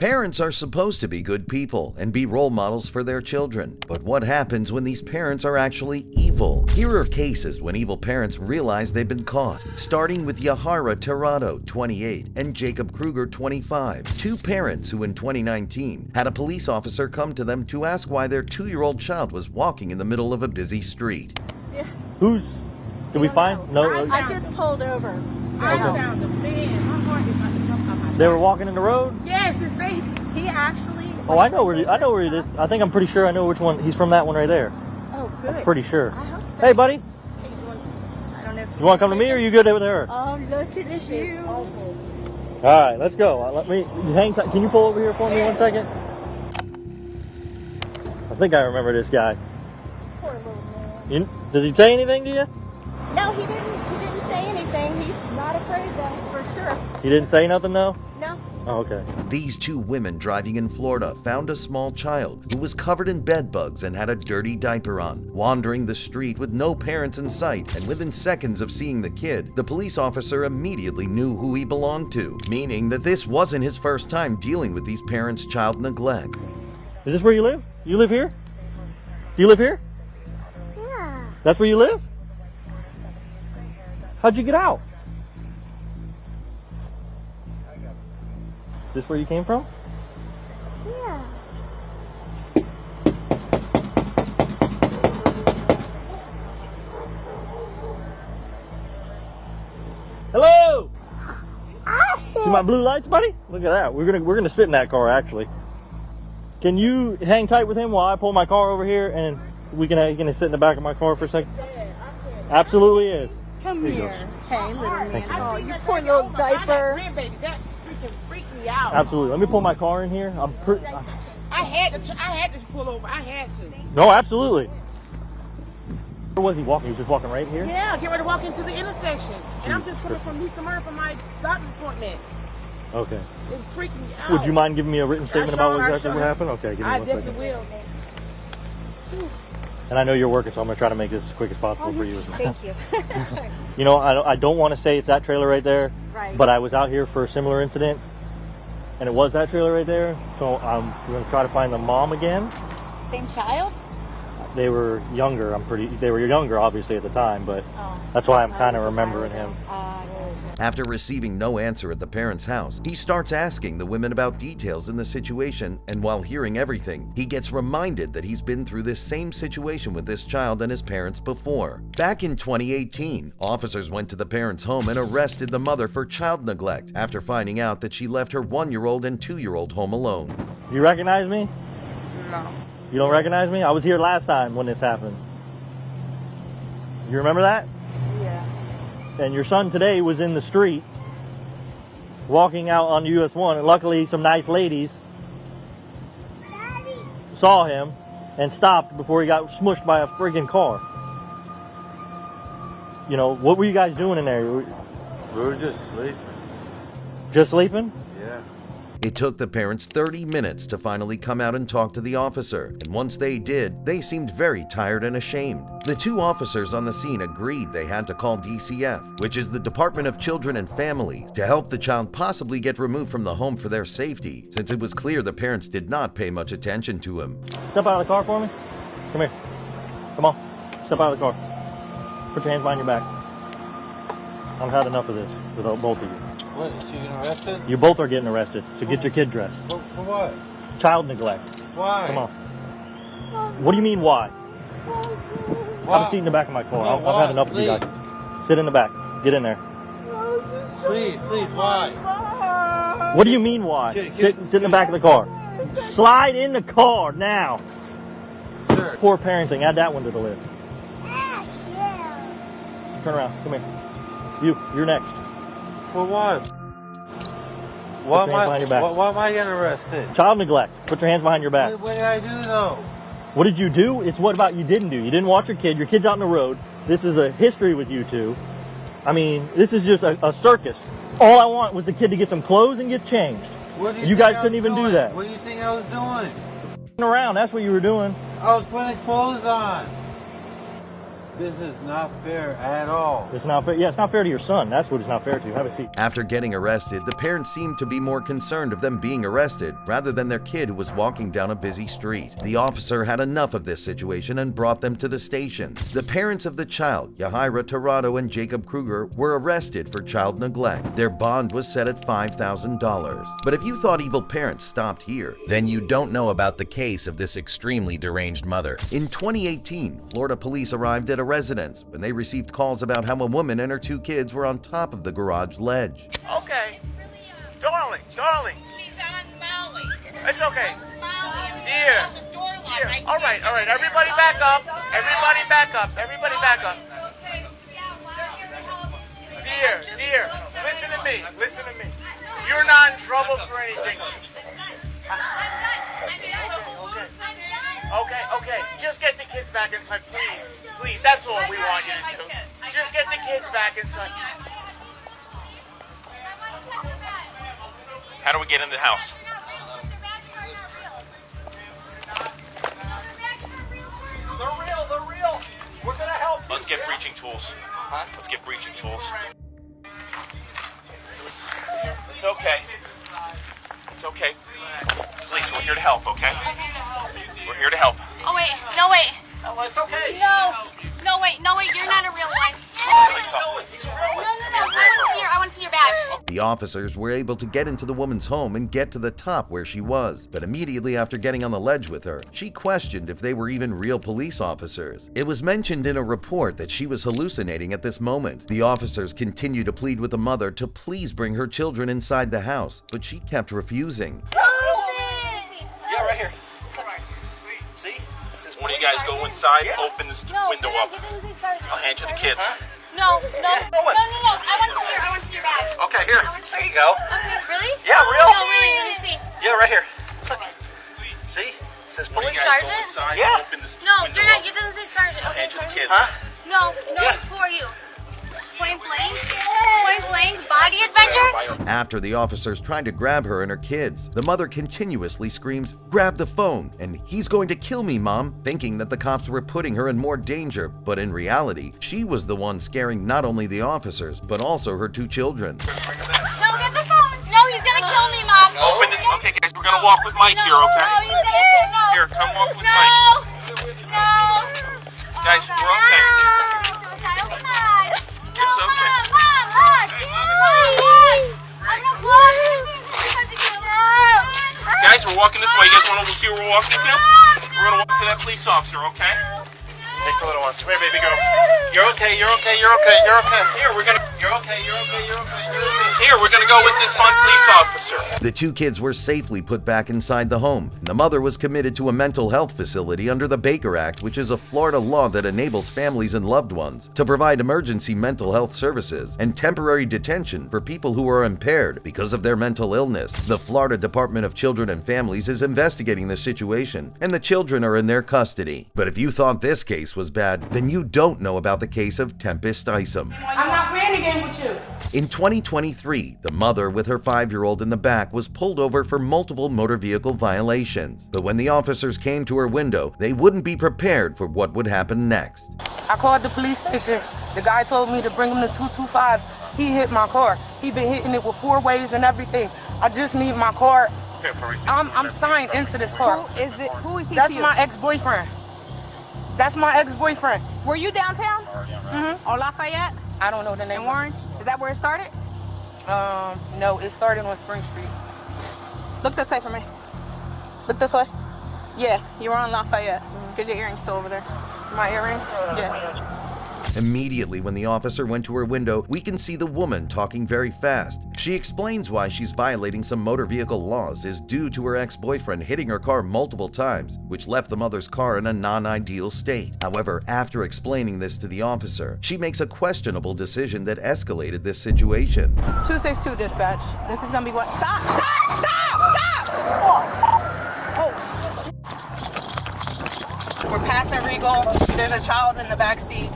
Parents are supposed to be good people and be role models for their children. But what happens when these parents are actually evil? Here are cases when evil parents realize they've been caught, starting with Yahara Tirado, 28, and Jacob Kruger, 25, two parents who in 2019 had a police officer come to them to ask why their 2-year-old child was walking in the middle of a busy street. Yeah. Did we find? No. I just pulled over. I found them. Man, my heart is about to jump out my They were walking in the road? Yes, it's safe. He actually... Oh, I know where it is. I think I'm pretty sure I know which one. He's from that one right there. Oh, good. I'm pretty sure. I hope so. Hey, buddy. I don't know if You want to come to me or are you good with her? Oh, look at you. All right, let's go. Let me hang tight. Can you pull over here for me 1 second? I think I remember this guy. Poor little man. Does he say anything to you? No, he didn't say anything. He's not afraid though, for sure. He didn't say nothing though? No. Oh, okay. These two women driving in Florida found a small child who was covered in bed bugs and had a dirty diaper on, wandering the street with no parents in sight, and within seconds of seeing the kid, the police officer immediately knew who he belonged to, meaning that this wasn't his first time dealing with these parents' child neglect. Is this where you live? You live here? Do you live here? Yeah. That's where you live? How'd you get out? Is this where you came from? Yeah. Hello! Awesome. See my blue lights, buddy? Look at that. We're gonna sit in that car actually. Can you hang tight with him while I pull my car over here and you can sit in the back of my car for a second? Absolutely is. Come Here you here. Hey, little man. Thank you. Oh, you poor little diaper. That freaking freaked me out. Absolutely. Let me pull my car in here. I had to pull over. I had to. No, absolutely. Where was he walking? He was just walking right here? Yeah, get ready to walk into the intersection. And I'm just coming from Lisa Murray for my doctor's appointment. Okay. It freaked me out. Would you mind giving me a written statement about I exactly sure. what happened? Okay, give me I 1 definitely second. will. And I know you're working, so I'm going to try to make this as quick as possible for you. Thank you. You know, I don't want to say it's that trailer right there, Right. but I was out here for a similar incident, and it was that trailer right there. So I'm going to try to find the mom again. Same child? They were younger. They were younger, obviously, at the time, but that's why I'm kind of remembering him. After receiving no answer at the parents' house, he starts asking the women about details in the situation, and while hearing everything, he gets reminded that he's been through this same situation with this child and his parents before. Back in 2018, officers went to the parents' home and arrested the mother for child neglect after finding out that she left her 1-year-old and 2-year-old home alone. You recognize me? No. You don't recognize me? I was here last time when this happened. You remember that? Yeah. And your son today was in the street walking out on US 1, and luckily some nice ladies saw him and stopped before he got smushed by a friggin' car. You know, what were you guys doing in there? We were just sleeping. Just sleeping? Yeah. It took the parents 30 minutes to finally come out and talk to the officer, and once they did, they seemed very tired and ashamed. The two officers on the scene agreed they had to call DCF, which is the Department of Children and Families, to help the child possibly get removed from the home for their safety, since it was clear the parents did not pay much attention to him. Step out of the car for me. Come here. Come on. Step out of the car. Put your hands behind your back. I've had enough of this with both of you. What, is she getting arrested? You both are getting arrested, so get your kid dressed. For what? Child neglect. Why? Come on. What do you mean, why? Why? Have a seat in the back of my car. No, I've why? had enough of you Please. guys. Sit in the back. Get in there. Please, why? What do you mean, why? Get- Sit in the back of the car. Slide in the car now. Sir. Poor parenting. Add that one to the list. Turn around. Come here. You're next. For what? Put your hands behind your back. Why am I getting arrested? Child neglect. Put your hands behind your back. What did I do though? What did you do? It's what about you didn't do. You didn't watch your kid. Your kid's out on the road. This is a history with you two. I mean, this is just a circus. All I want was the kid to get some clothes and get changed. What do You think guys I couldn't was even do doing? that. What do you think I was doing? Around. That's what you were doing. I was putting clothes on. This is not fair at all. It's not fair. Yeah, it's not fair to your son. That's what it's not fair to. Have a seat. After getting arrested, the parents seemed to be more concerned of them being arrested rather than their kid who was walking down a busy street. The officer had enough of this situation and brought them to the station. The parents of the child, Yahira Tirado and Jacob Kruger, were arrested for child neglect. Their bond was set at $5,000. But if you thought evil parents stopped here, then you don't know about the case of this extremely deranged mother. In 2018, Florida police arrived at a residence when they received calls about how a woman and her 2 kids were on top of the garage ledge. Okay. Darling. She's on Molly. It's okay. Molly, Dear. on the door lock. Dear. All right. Everybody back up. Everybody back up. Dear. Listen to me. You're not in trouble for anything. Okay. Just get the kids back inside, please. Please, that's all we want you to do. Just get the kids back inside. How do we get in the house? They're real. We're gonna help you. Let's get breaching tools. Let's get breaching tools. It's okay. Police, we're here to help, okay? We're here to help. Oh, wait. No, wait. Oh, it's okay. No, wait. You're not a real one. Police No. I want to see your badge. The officers were able to get into the woman's home and get to the top where she was, but immediately after getting on the ledge with her, she questioned if they were even real police officers. It was mentioned in a report that she was hallucinating at this moment. The officers continued to plead with the mother to please bring her children inside the house, but she kept refusing. Yeah, right here. See? Says one of you guys go inside, open this window up. I'll hand you the kids. No. I want to see your badge. Okay, here. There you go. Really? Yeah, real. No, really. Let me see. Yeah, right here. Look. See? Says police. Sergeant? Inside, Yeah. open this No, window you're not. up. It doesn't say sergeant. I'll Okay, hand you the sergeant. kids. No. Yeah. Who are you? Point blank. Body adventure? After the officers tried to grab her and her kids, the mother continuously screams, "Grab the phone," and "He's going to kill me, Mom," thinking that the cops were putting her in more danger, but in reality, she was the one scaring not only the officers, but also her 2 children. No, get the phone. No, he's gonna kill me, Mom. Open this. Okay, guys, we're gonna walk with Mike here, No, okay? he's gonna kill me. Here, come walk with Mike. No. Guys, we're okay. It's okay. Guys, we're walking this way. You guys want to see where we're walking to? We're gonna walk to that police officer, okay? Take the little one. Come here, baby girl. You're okay. Here, we're gonna. You're okay. Here, we're gonna go with this one police officer. The 2 kids were safely put back inside the home. The mother was committed to a mental health facility under the Baker Act, which is a Florida law that enables families and loved ones to provide emergency mental health services and temporary detention for people who are impaired because of their mental illness. The Florida Department of Children and Families is investigating the situation, and the children are in their custody. But if you thought this case was bad, then you don't know about the case of Tempest Isom. I'm not playing the game with you. In 2023, the mother with her 5-year-old in the back was pulled over for multiple motor vehicle violations. But when the officers came to her window, they wouldn't be prepared for what would happen next. I called the police station. The guy told me to bring him to 225. He hit my car. He been hitting it with 4 ways and everything. I just need my car. I'm signed into this car. Who is he That's to you? my ex-boyfriend. Were you downtown? On Lafayette I don't know the name. and Warren? Is that where it started? No, it started on Spring Street. Look this way for me. Look this way. Yeah, you were on Lafayette. Because your earring's still over there. My earring? Yeah. Immediately when the officer went to her window, we can see the woman talking very fast. She explains why she's violating some motor vehicle laws is due to her ex-boyfriend hitting her car multiple times, which left the mother's car in a non-ideal state. However, after explaining this to the officer, she makes a questionable decision that escalated this situation. 262 dispatch. This is gonna be what? Stop! We're passing Regal. There's a child in the back seat.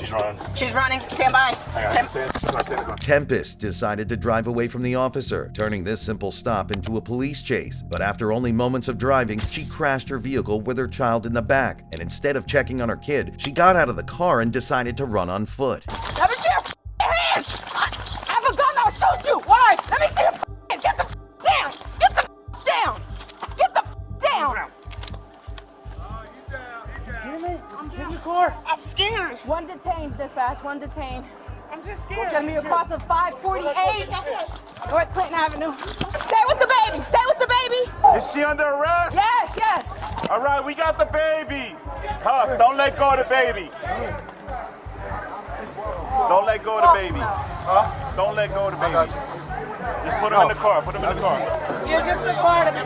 She's running. She's running. Stand by. Tempest decided to drive away from the officer, turning this simple stop into a police chase. But after only moments of driving, she crashed her vehicle with her child in the back. And instead of checking on her kid, she got out of the car and decided to run on foot. Let me see your hands. I have a gun. I'll shoot you. Why? Let me see your hands. Get the down. Get the down. Get the down. I'm scared. One detained, dispatch. One detained. I'm just scared. Send me across of 548 North Clinton Avenue. Stay with the baby. Stay with the baby. Is she under arrest? Yes, yes. All right, we got the baby. Huff, don't let go of the baby. Don't let go of the baby. Huh? Don't let go of the baby. Just put him in the car. Put him in the car. You're just a part of it.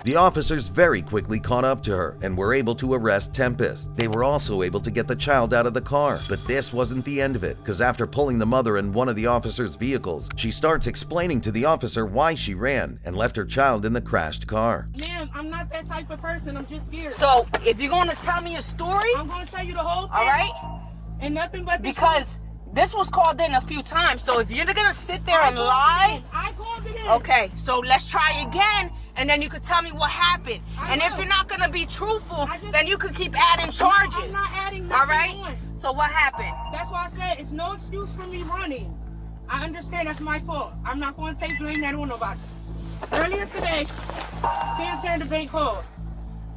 The officers very quickly caught up to her and were able to arrest Tempest. They were also able to get the child out of the car. But this wasn't the end of it, because after pulling the mother in one of the officer's vehicles, she starts explaining to the officer why she ran and left her child in the crashed car. Ma'am, I'm not that type of person. I'm just scared. So, if you're going to tell me a story, I'm going to tell you the whole thing. all right? And nothing but the Because this was called in a few times. So, if you're going to sit there and lie, I called it in. okay, so let's try again, and then you could tell me what happened. I And if will. you're not going to be truthful, just- then you could keep adding charges. I'm not adding all nothing right? on. So, what happened? That's why I said it's no excuse for me running. I understand that's my fault. I'm not going to take blame that on nobody. Earlier today, Santander Bank called.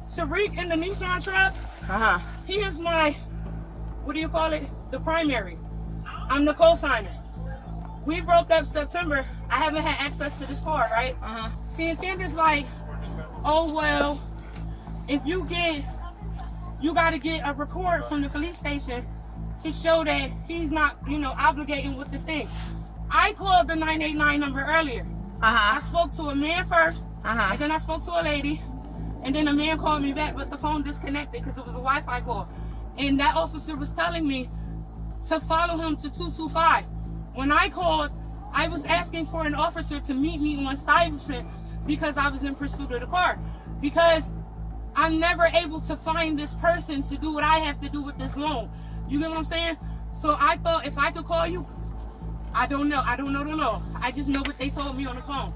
Tariq in the Nissan truck, Uh-huh. he is my, what do you call it? The primary. I'm the co-signer. We broke up September. I haven't had access to this car, right? Uh-huh. Santander's like, oh, well, if you got to get a record from the police station to show that he's not, obligating with the thing. I called the 989 number earlier. I Uh-huh. spoke to a man first, Uh-huh. and then I spoke to a lady, and then a man called me back, but the phone disconnected because it was a Wi-Fi call. And that officer was telling me to follow him to 225. When I called, I was asking for an officer to meet me on Stuyvesant because I was in pursuit of the car. Because I'm never able to find this person to do what I have to do with this loan. You get what I'm saying? So I thought if I could call you, I don't know the law. I just know what they told me on the phone.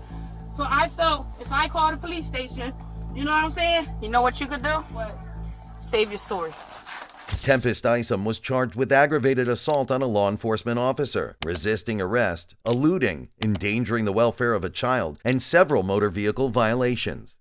So I felt if I call the police station, you know what I'm saying? You know what you could do? What? Save your story. Tempest Isom was charged with aggravated assault on a law enforcement officer, resisting arrest, eluding, endangering the welfare of a child, and several motor vehicle violations.